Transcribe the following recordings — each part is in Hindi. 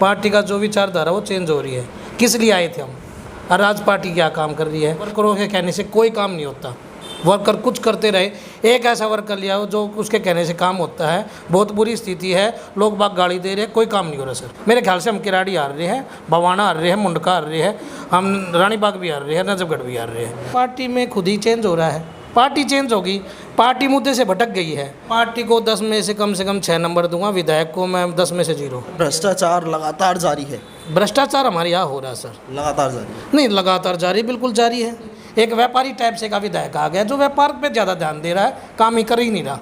पार्टी का जो विचारधारा वो चेंज हो रही है। किस लिए आए थे हम, और आज पार्टी क्या काम कर रही है। वर्करों के कहने से कोई काम नहीं होता, वर्कर कुछ करते रहे। एक ऐसा वर्कर लिया हो जो उसके कहने से काम होता है। बहुत बुरी स्थिति है, लोग बाग गाड़ी दे रहे हैं, कोई काम नहीं हो रहा सर। मेरे ख्याल से हम किराड़ी हार रहे हैं, भवाना हार रहे हैं, मुंडका हार रहे हैं, हम रानी बाग भी हार रहे हैं, नजफगढ़ भी हार रहे हैं। पार्टी में खुद ही चेंज हो रहा है, पार्टी चेंज होगी, पार्टी मुद्दे से भटक गई है। पार्टी को 10 में से कम 6 नंबर दूंगा, विधायक को मैं 10 में से 0। भ्रष्टाचार लगातार जारी है। भ्रष्टाचार हमारे यहाँ हो रहा है सर, लगातार जारी है। नहीं लगातार जारी, बिल्कुल जारी है। एक व्यापारी टाइप से का विधायक आ गया जो व्यापार पे ज़्यादा ध्यान दे रहा है, काम ही कर ही नहीं रहा।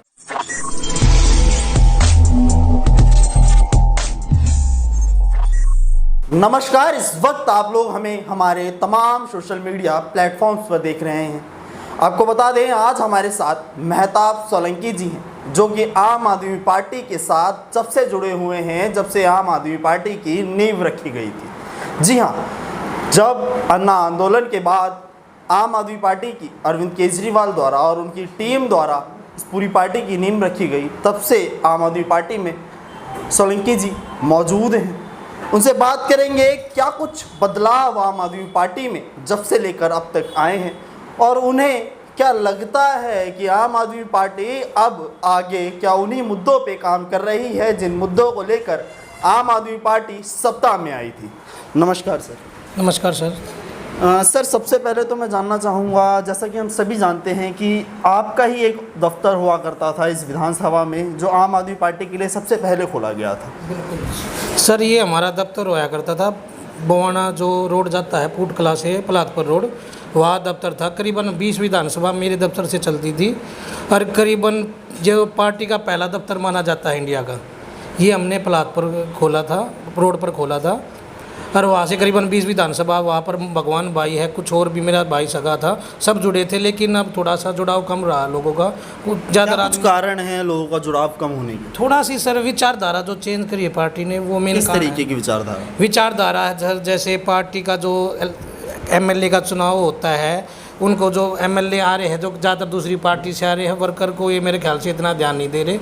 नमस्कार, इस वक्त आप लोग हमें हमारे तमाम सोशल मीडिया प्लेटफॉर्म्स पर देख रहे हैं। आपको बता दें, आज हमारे साथ मेहताब सोलंकी जी हैं, जो कि आम आदमी पार्टी के साथ जब से जुड़े हुए हैं, जब से आम आदमी पार्टी की नींव रखी गई थी। जी हाँ, जब अन्ना आंदोलन के बाद आम आदमी पार्टी की अरविंद केजरीवाल द्वारा और उनकी टीम द्वारा इस पूरी पार्टी की नींव रखी गई, तब से आम आदमी पार्टी में सोलंकी जी मौजूद हैं। उनसे बात करेंगे क्या कुछ बदलाव आम आदमी पार्टी में जब से लेकर अब तक आए हैं, और उन्हें क्या लगता है कि आम आदमी पार्टी अब आगे क्या उन्हीं मुद्दों पे काम कर रही है जिन मुद्दों को लेकर आम आदमी पार्टी सत्ता में आई थी। नमस्कार सर। नमस्कार सर। सर, सबसे पहले तो मैं जानना चाहूँगा, जैसा कि हम सभी जानते हैं कि आपका ही एक दफ्तर हुआ करता था इस विधानसभा में, जो आम आदमी पार्टी के लिए सबसे पहले खोला गया था। बिल्कुल सर, ये हमारा दफ्तर हुआ करता था। बवाना जो रोड जाता है पूट कला से पलातपुर रोड, वहाँ दफ्तर था। करीबन 20 विधानसभा मेरे दफ्तर से चलती थी, और करीबन जो पार्टी का पहला दफ्तर माना जाता है इंडिया का, ये हमने पलातपुर खोला था, रोड पर खोला था। और वहाँ से करीबन 20 विधानसभा, वहाँ पर भगवान भाई है, कुछ और भी मेरा भाई सगा था, सब जुड़े थे। लेकिन अब थोड़ा सा जुड़ाव कम रहा लोगों का, ज़्यादा कुछ कारण है लोगों का जुड़ाव कम होने की? थोड़ा सी सर विचारधारा जो चेंज करी है पार्टी ने, वो मेन किस तरीके की विचारधारा है सर। जैसे पार्टी का जो MLA का चुनाव होता है, उनको जो MLA आ रहे हैं जो ज़्यादातर दूसरी पार्टी से आ रहे हैं, वर्कर को ये मेरे ख्याल से इतना ध्यान नहीं दे रहे,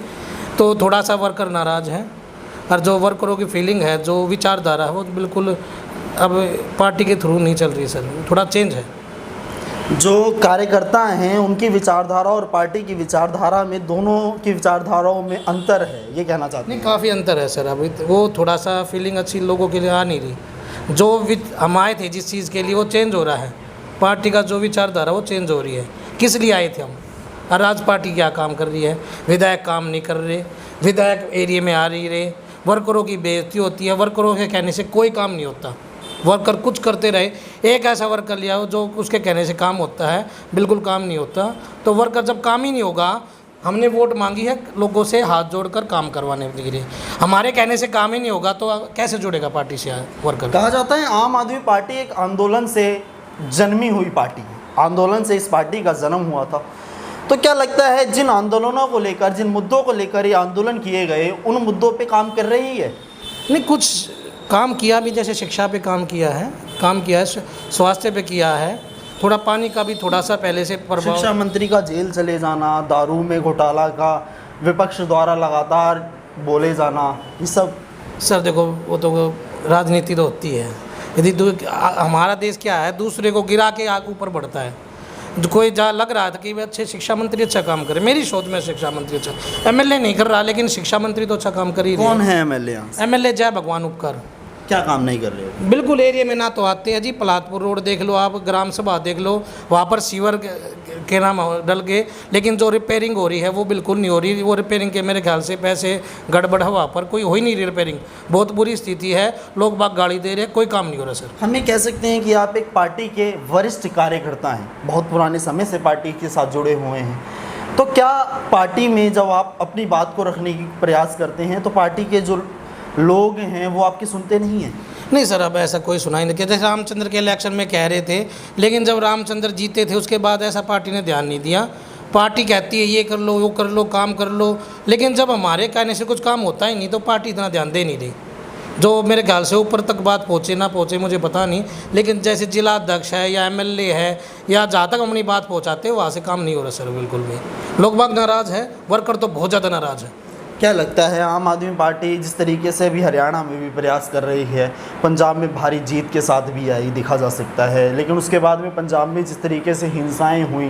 तो थोड़ा सा वर्कर नाराज़ है। और जो वर्करों की फीलिंग है, जो विचारधारा है, वो बिल्कुल अब पार्टी के थ्रू नहीं चल रही सर, थोड़ा चेंज है। जो कार्यकर्ता हैं उनकी विचारधारा और पार्टी की विचारधारा में, दोनों की विचारधाराओं में अंतर है, ये कहना चाहते हैं? नहीं, काफ़ी अंतर है सर। अभी वो थोड़ा सा फीलिंग अच्छी लोगों के लिए आ नहीं रही। जो हम आए थे जिस चीज़ के लिए, वो चेंज हो रहा है। पार्टी का जो विचारधारा वो चेंज हो रही है। किस लिए आए थे हम, और आज पार्टी क्या काम कर रही है। विधायक काम नहीं कर रहे, विधायक एरिया में आ नहीं रहे, वर्करों की बेइज्जती होती है, वर्करों के कहने से कोई काम नहीं होता, वर्कर कुछ करते रहे। एक ऐसा वर्कर लिया हो जो उसके कहने से काम होता है, बिल्कुल काम नहीं होता। तो वर्कर जब काम ही नहीं होगा, हमने वोट मांगी है लोगों से हाथ जोड़कर काम करवाने के लिए, हमारे कहने से काम ही नहीं होगा तो कैसे जुड़ेगा पार्टी से वर्कर। कहा जाता है आम आदमी पार्टी एक आंदोलन से जन्मी हुई पार्टी है, आंदोलन से इस पार्टी का जन्म हुआ था। तो क्या लगता है जिन आंदोलनों को लेकर, जिन मुद्दों को लेकर ये आंदोलन किए गए, उन मुद्दों पे काम कर रही है? नहीं, कुछ काम किया भी, जैसे शिक्षा पे काम किया है, स्वास्थ्य पे किया है, थोड़ा पानी का भी थोड़ा सा पहले से प्रभाव। शिक्षा मंत्री का जेल चले जाना, दारू में घोटाला का विपक्ष द्वारा लगातार बोले जाना, ये सब सर देखो, वो तो राजनीति तो होती है। यदि हमारा देश क्या है, दूसरे को गिरा के आगे ऊपर बढ़ता है। कोई जहाँ लग रहा था कि अच्छे शिक्षा मंत्री अच्छा काम करे, मेरी सोच में शिक्षा मंत्री अच्छा, MLA नहीं कर रहा, लेकिन शिक्षा मंत्री तो अच्छा काम कर ही रहे। कौन है MLA? जय भगवान उपकर। क्या काम नहीं कर रहे हो? बिल्कुल एरिया में ना तो आते हैं जी। पलातपुर रोड देख लो आप, ग्राम सभा देख लो, वहाँ पर सीवर के नाम डल गए, लेकिन जो रिपेयरिंग हो रही है वो बिल्कुल नहीं हो रही। वो रिपेयरिंग के मेरे ख्याल से पैसे गड़बड़ है, वहाँ पर कोई हो ही नहीं रही रिपेयरिंग, बहुत बुरी स्थिति है, लोग बाग गाड़ी दे रहे हैं, कोई काम नहीं हो रहा सर। हम ये कह सकते हैं कि आप एक पार्टी के वरिष्ठ कार्यकर्ता हैं, बहुत पुराने समय से पार्टी के साथ जुड़े हुए हैं। तो क्या पार्टी में जब आप अपनी बात को रखने की प्रयास करते हैं, तो पार्टी के जो लोग हैं वो आपकी सुनते नहीं हैं? नहीं सर, अब ऐसा कोई सुनाई नहीं किया। जैसे रामचंद्र के इलेक्शन में कह रहे थे, लेकिन जब रामचंद्र जीते थे उसके बाद ऐसा पार्टी ने ध्यान नहीं दिया। पार्टी कहती है ये कर लो, वो कर लो, काम कर लो, लेकिन जब हमारे कहने से कुछ काम होता ही नहीं तो पार्टी इतना ध्यान दे नहीं रही। जो मेरे ख्याल से ऊपर तक बात पहुँचे ना पहुँचे मुझे पता नहीं, लेकिन जैसे जिला अध्यक्ष है या MLA है, या जहाँ तक हम अपनी बात पहुँचाते हैं वहाँ से काम नहीं हो रहा सर बिल्कुल भी। लोग बाग नाराज़ है, वर्कर तो बहुत ज़्यादा नाराज़ है। क्या लगता है आम आदमी पार्टी जिस तरीके से अभी हरियाणा में भी प्रयास कर रही है, पंजाब में भारी जीत के साथ भी आई देखा जा सकता है, लेकिन उसके बाद में पंजाब में जिस तरीके से हिंसाएं हुई,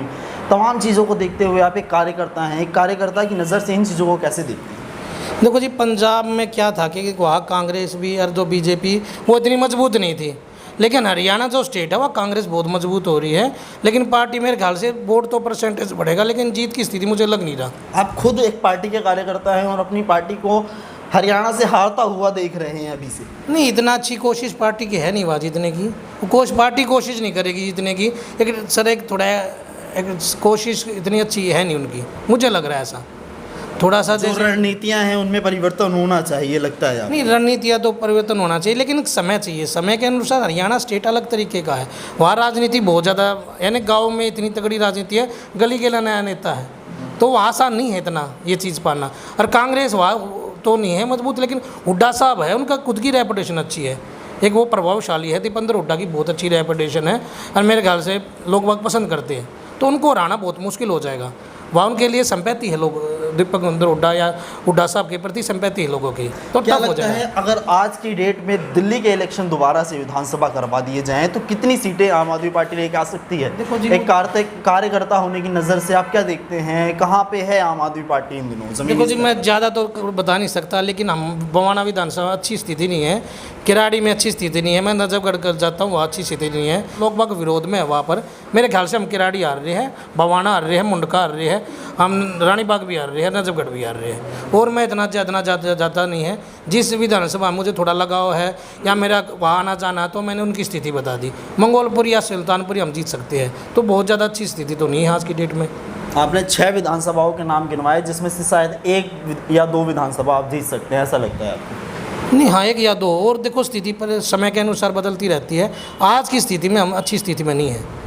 तमाम चीज़ों को देखते हुए आप एक कार्यकर्ता हैं, एक कार्यकर्ता की नज़र से इन चीज़ों को कैसे देखते हैं? देखो जी, पंजाब में क्या था कि वहाँ कांग्रेस भी और जो बीजेपी वो इतनी मजबूत नहीं थी, लेकिन हरियाणा जो स्टेट है वह कांग्रेस बहुत मजबूत हो रही है। लेकिन पार्टी मेरे ख्याल से वोट तो परसेंटेज बढ़ेगा, लेकिन जीत की स्थिति मुझे लग नहीं रहा। आप खुद एक पार्टी के कार्यकर्ता हैं और अपनी पार्टी को हरियाणा से हारता हुआ देख रहे हैं अभी से। नहीं, इतना अच्छी कोशिश पार्टी की है नहीं वहाँ जीतने की। पार्टी कोशिश नहीं करेगी जीतने की। एक सर एक थोड़ा एक कोशिश इतनी अच्छी है नहीं उनकी, मुझे लग रहा है ऐसा। थोड़ा सा जो रणनीतियाँ हैं उनमें परिवर्तन होना चाहिए लगता है आपको? नहीं, रणनीतियाँ तो परिवर्तन होना चाहिए, लेकिन समय चाहिए। समय के अनुसार हरियाणा स्टेट अलग तरीके का है, वहाँ राजनीति बहुत ज़्यादा, यानी गांव में इतनी तगड़ी राजनीति है, गली के नया नेता है, तो वहाँ आसान नहीं है इतना ये चीज़ पाना। और कांग्रेस वहाँ तो नहीं है मजबूत, लेकिन हुड्डा साहब है, उनका खुद की रेपुटेशन अच्छी है, एक वो प्रभावशाली है। दीपेंद्र हुड्डा की बहुत अच्छी रेपुटेशन है और मेरे ख्याल से लोग वक्त पसंद करते हैं, तो उनको हराना बहुत मुश्किल हो जाएगा। वहाँ उनके लिए संपत्ति है, लोग दीपेंद्र हुड्डा या हुड्डा साहब के प्रति संपत्ति है लोगों की, तो क्या टफ हो लगता है जाएगा। अगर आज की डेट में दिल्ली के इलेक्शन दोबारा से विधानसभा करवा दिए जाएं तो कितनी सीटें आम आदमी पार्टी लेके आ सकती है? देखो जी, एक कार्यकर्ता होने की नज़र से आप क्या देखते हैं, कहाँ पे है आम आदमी पार्टी इन दिनों? देखो जी, मैं ज़्यादा तो बता नहीं सकता, लेकिन हम बवाना विधानसभा अच्छी स्थिति नहीं है, किराड़ी में अच्छी स्थिति नहीं है, मैं नजफगढ़ कर जाता हूँ, वहाँ अच्छी स्थिति नहीं है, लोग बाग विरोध में है वहाँ पर। मेरे ख्याल से हम किराड़ी हार रहे हैं, बवाना हार रहे हैं, मुंडका हार रहे हैं, हम रानी बाग भी हार रहे हैं, नजफगढ़ भी हार रहे हैं। और मैं इतना ज़्यादा नहीं है, जिस विधानसभा मुझे थोड़ा लगाव है या मेरा वहाँ आना जाना, तो मैंने उनकी स्थिति बता दी। मंगोलपुर या सुल्तानपुर हम जीत सकते हैं, तो बहुत ज़्यादा अच्छी स्थिति तो नहीं है आज की डेट में। आपने 6 विधानसभाओं के नाम गिनवाए, जिसमें से शायद 1 या 2 विधानसभा आप जीत सकते हैं, ऐसा लगता है आपको? नहीं, हाँ, 1 या 2, और देखो स्थिति पर समय के अनुसार बदलती रहती है। आज की स्थिति में हम अच्छी स्थिति में नहीं है,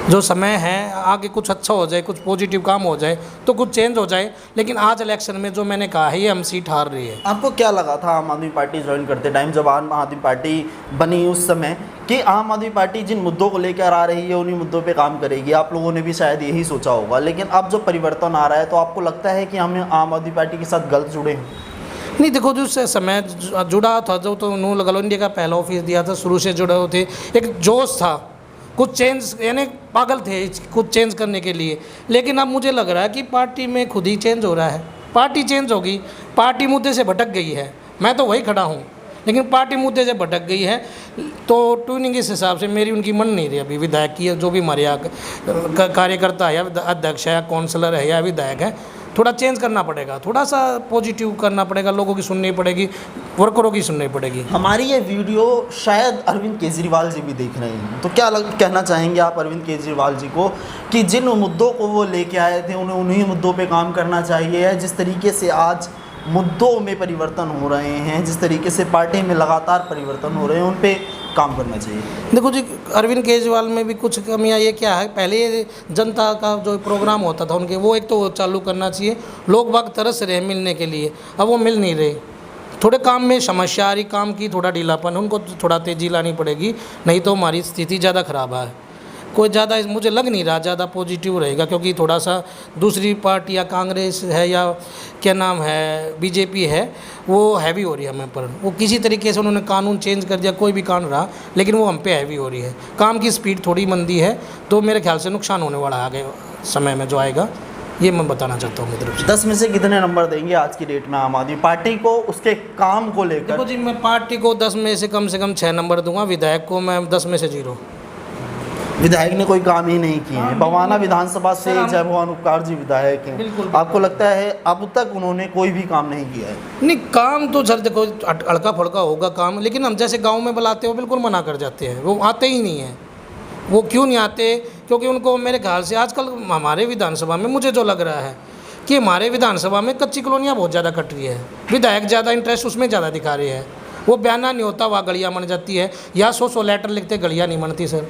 जो समय है आगे कुछ अच्छा हो जाए, कुछ पॉजिटिव काम हो जाए तो कुछ चेंज हो जाए, लेकिन आज इलेक्शन में जो मैंने कहा है ये हम सीट हार रही है। आपको क्या लगा था आम आदमी पार्टी ज्वाइन करते टाइम, जब आम आदमी पार्टी बनी उस समय, कि आम आदमी पार्टी जिन मुद्दों को लेकर आ रही है उन्हीं मुद्दों पे काम करेगी? आप लोगों ने भी शायद यही सोचा होगा, लेकिन अब जो परिवर्तन आ रहा है तो आपको लगता है कि हम आम आदमी पार्टी के साथ गलत जुड़े हैं? नहीं, देखो जो समय जुड़ा था, जो तो उन्होंने लगा लो इंडिया का पहला ऑफिस दिया था, शुरू से जुड़े हुए थे, एक जोश था, कुछ चेंज, यानी पागल थे कुछ चेंज करने के लिए। लेकिन अब मुझे लग रहा है कि पार्टी में खुद ही चेंज हो रहा है, पार्टी चेंज होगी, पार्टी मुद्दे से भटक गई है। मैं तो वही खड़ा हूँ, लेकिन पार्टी मुद्दे से भटक गई है, तो ट्यूनिंग इस हिसाब से मेरी उनकी मन नहीं रही अभी। विधायक की जो भी हमारे यहाँ कार्यकर्ता है या अध्यक्ष है या काउंसलर है या विधायक है, थोड़ा चेंज करना पड़ेगा, थोड़ा सा पॉजिटिव करना पड़ेगा, लोगों की सुननी पड़ेगी, वर्करों की सुननी पड़ेगी। हमारी ये वीडियो शायद अरविंद केजरीवाल जी भी देख रहे हैं, तो क्या कहना चाहेंगे आप अरविंद केजरीवाल जी को कि जिन मुद्दों को वो लेके आए थे उन्हें उन्हीं मुद्दों पे काम करना चाहिए? जिस तरीके से आज मुद्दों में परिवर्तन हो रहे हैं, जिस तरीके से पार्टी में लगातार परिवर्तन हो रहे हैं, उन पे काम करना चाहिए? देखो जी, अरविंद केजरीवाल में भी कुछ कमियां ये क्या है, पहले ये जनता का जो प्रोग्राम होता था उनके, वो एक तो चालू करना चाहिए। लोग बाग तरस रहे मिलने के लिए, अब वो मिल नहीं रहे। थोड़े काम में समस्या आ रही, काम की थोड़ा ढीलापन, उनको थोड़ा तेज़ी लानी पड़ेगी, नहीं तो हमारी स्थिति ज़्यादा ख़राब है। कोई ज़्यादा मुझे लग नहीं रहा ज़्यादा पॉजिटिव रहेगा, क्योंकि थोड़ा सा दूसरी पार्टी या कांग्रेस है या क्या नाम है बीजेपी है, वो हैवी हो रही है हमें पर। वो किसी तरीके से उन्होंने कानून चेंज कर दिया, कोई भी कानून रहा, लेकिन वो हम पे हैवी हो रही है। काम की स्पीड थोड़ी मंदी है, तो मेरे ख्याल से नुकसान होने वाला आगे समय में जो आएगा, ये मैं बताना चाहता हूँ मेरी तरफ से। 10 में से कितने नंबर देंगे आज की डेट में आम आदमी पार्टी को, उसके काम को लेकर? देखो जी, मैं पार्टी को 10 में से कम 6 नंबर दूंगा, विधायक को मैं 10 में से 0। विधायक ने कोई काम ही नहीं किए हैं। बवाना विधानसभा से जय भगवान उपकार जी विधायक हैं, बिल्कुल। आपको लगता है अब तक उन्होंने कोई भी काम नहीं किया है? नहीं, काम तो सर देखो हल्का फुल्का होगा काम, लेकिन हम जैसे गांव में बुलाते हो बिल्कुल मना कर जाते हैं, वो आते ही नहीं हैं। वो क्यों नहीं आते? क्योंकि उनको मेरे ख्याल से आजकल हमारे विधानसभा में मुझे जो लग रहा है कि हमारे विधानसभा में कच्ची कॉलोनियाँ बहुत ज़्यादा कट रही है, विधायक ज़्यादा इंटरेस्ट उसमें ज़्यादा दिखा रहे हैं। वो बयाना नहीं होता, वहाँ गलियाँ बन जाती है, या 100 लेटर लिखते गलियाँ नहीं बनती सर।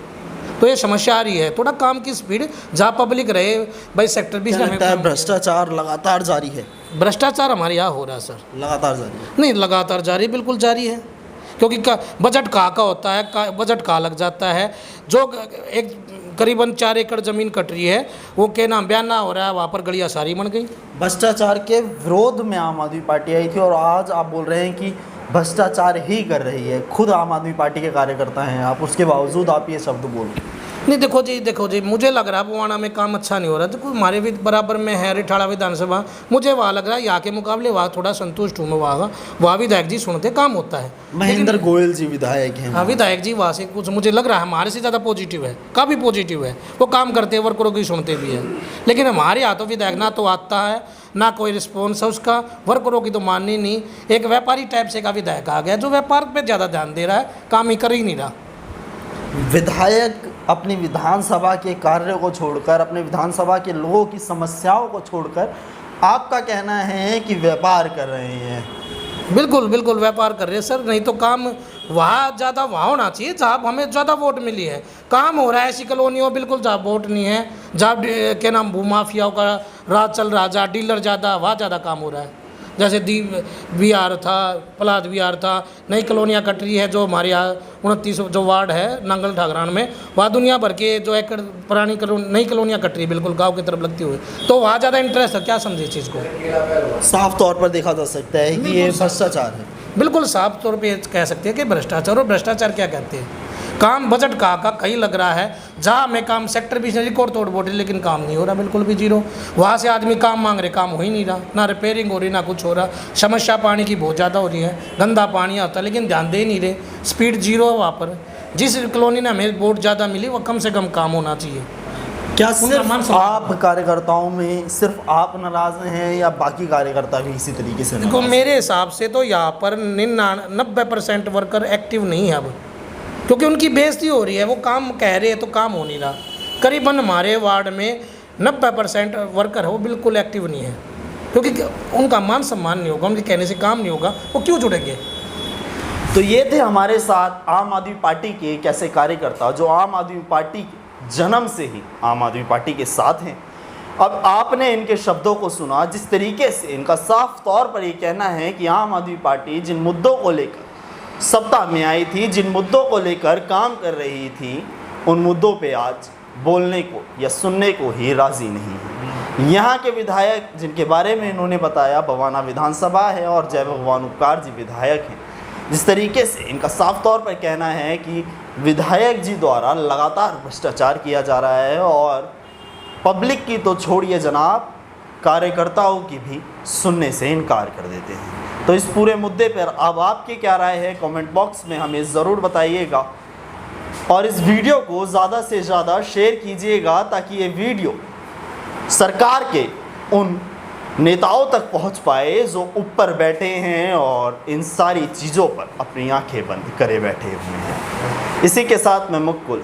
तो ये समस्या आ रही है, थोड़ा काम की स्पीड जहाँ पब्लिक रहे भाई। सेक्टर 20 में भ्रष्टाचार लगातार जारी है? भ्रष्टाचार हमारे यहाँ हो रहा है सर, लगातार जारी है? नहीं, लगातार जारी, बिल्कुल जारी है, क्योंकि बजट का होता है, बजट का लग जाता है। जो एक करीबन 4 एकड़ ज़मीन कट रही है, वो क्या नाम बयाना हो रहा है, वहाँ पर गलियाँ सारी बन गई। भ्रष्टाचार के विरोध में आम आदमी पार्टी आई थी और आज आप बोल रहे हैं कि भ्रष्टाचार ही कर रही है। खुद आम आदमी पार्टी के कार्यकर्ता हैं आप, उसके बावजूद आप ये शब्द बोल रहे हैं। नहीं देखो जी, मुझे लग रहा है बुआना में काम अच्छा नहीं हो रहा। देखो हमारे भी बराबर में है रिठाड़ा विधानसभा, मुझे वहाँ लग रहा है यहाँ के मुकाबले वहाँ थोड़ा संतुष्ट हूँ मैं। वहाँ विधायक जी सुनते काम होता है। महेंद्र गोयल जी विधायक हैं। हाँ विधायक जी वहाँ से कुछ मुझे लग रहा है हमारे से ज़्यादा पॉजिटिव है, काफ़ी पॉजिटिव है। वो काम करते हैं, वर्करों की सुनते भी है। लेकिन हमारे यहाँ तो विधायक ना तो आता है ना कोई रिस्पॉन्स है उसका, वर्करों की तो माननी नहीं। एक व्यापारी टाइप से का विधायक आ गया जो व्यापार पे ज़्यादा ध्यान दे रहा है, काम ही कर ही नहीं रहा। विधायक अपनी विधानसभा के कार्य को छोड़कर, अपने विधानसभा के लोगों की समस्याओं को छोड़कर आपका कहना है कि व्यापार कर रहे हैं। बिल्कुल बिल्कुल व्यापार कर रहे हैं सर। नहीं तो काम वहाँ ज़्यादा वहाँ होना चाहिए जहाँ हमें ज़्यादा वोट मिली है। काम हो रहा है ऐसी कॉलोनियों बिल्कुल जहाँ वोट नहीं है, जहाँ क्या नाम भूमाफियाओं का राज चल रहा, जहाँ डीलर ज़्यादा, वहाँ ज़्यादा काम हो रहा है। जैसे दीप विहार था, पलाद विहार था, नई कॉलोनियाँ कट रही है। जो हमारे यहाँ 29 जो वार्ड है नांगल ठाकरान में, वहाँ दुनिया भर के जो एकड़ पुरानी नई कॉलोनियाँ कट रही है बिल्कुल गांव की तरफ लगती हुई, तो वहाँ ज़्यादा इंटरेस्ट है। क्या समझे चीज़ को? साफ तौर पर देखा जा सकता है कि ये भ्रष्टाचार है। बिल्कुल साफ तौर पे कह सकते हैं कि भ्रष्टाचार। और भ्रष्टाचार क्या कहते हैं? काम बजट का कहीं लग रहा है जहाँ हमें काम सेक्टर भी रिकॉर्ड तोड़ बोट लेकिन काम नहीं हो रहा, बिल्कुल भी जीरो। वहाँ से आदमी काम मांग रहे, काम हो ही नहीं रहा, ना रिपेयरिंग हो रही ना कुछ हो रहा। समस्या पानी की बहुत ज़्यादा हो रही है, गंदा पानी आता है लेकिन ध्यान दे नहीं रहे। स्पीड जीरो है वहाँ पर। जिस कॉलोनी में हमें वोट ज़्यादा मिली वो कम से कम काम होना चाहिए। क्या सिर्फ आप कार्यकर्ताओं में सिर्फ आप नाराज हैं या बाकी कार्यकर्ता भी इसी तरीके से? देखो मेरे हिसाब से तो यहाँ पर 90% वर्कर एक्टिव नहीं है अब, क्योंकि उनकी बेइज्जती हो रही है। वो काम कह रहे हैं तो काम हो नहीं रहा। करीबन हमारे वार्ड में 90% वर्कर है वो बिल्कुल एक्टिव नहीं है, क्योंकि उनका मान सम्मान नहीं होगा, उनके कहने से काम नहीं होगा, वो क्यों जुड़ेंगे? तो ये थे हमारे साथ आम आदमी पार्टी के एक ऐसे कार्यकर्ता जो आम आदमी पार्टी के जन्म से ही आम आदमी पार्टी के साथ हैं। अब आपने इनके शब्दों को सुना, जिस तरीके से इनका साफ तौर पर ये कहना है कि आम आदमी पार्टी जिन मुद्दों को लेकर सत्ता में आई थी, जिन मुद्दों को लेकर काम कर रही थी, उन मुद्दों पे आज बोलने को या सुनने को ही राज़ी नहीं है। यहाँ के विधायक जिनके बारे में इन्होंने बताया, बवाना विधानसभा है और जय भगवान उपकार जी विधायक हैं। जिस तरीके से इनका साफ तौर पर कहना है कि विधायक जी द्वारा लगातार भ्रष्टाचार किया जा रहा है और पब्लिक की तो छोड़िए जनाब, कार्यकर्ताओं की भी सुनने से इनकार कर देते हैं। तो इस पूरे मुद्दे पर अब आपकी क्या राय है, कमेंट बॉक्स में हमें ज़रूर बताइएगा और इस वीडियो को ज़्यादा से ज़्यादा शेयर कीजिएगा ताकि ये वीडियो सरकार के उन नेताओं तक पहुंच पाए जो ऊपर बैठे हैं और इन सारी चीज़ों पर अपनी आंखें बंद करे बैठे हुए हैं। इसी के साथ मैं मुकुल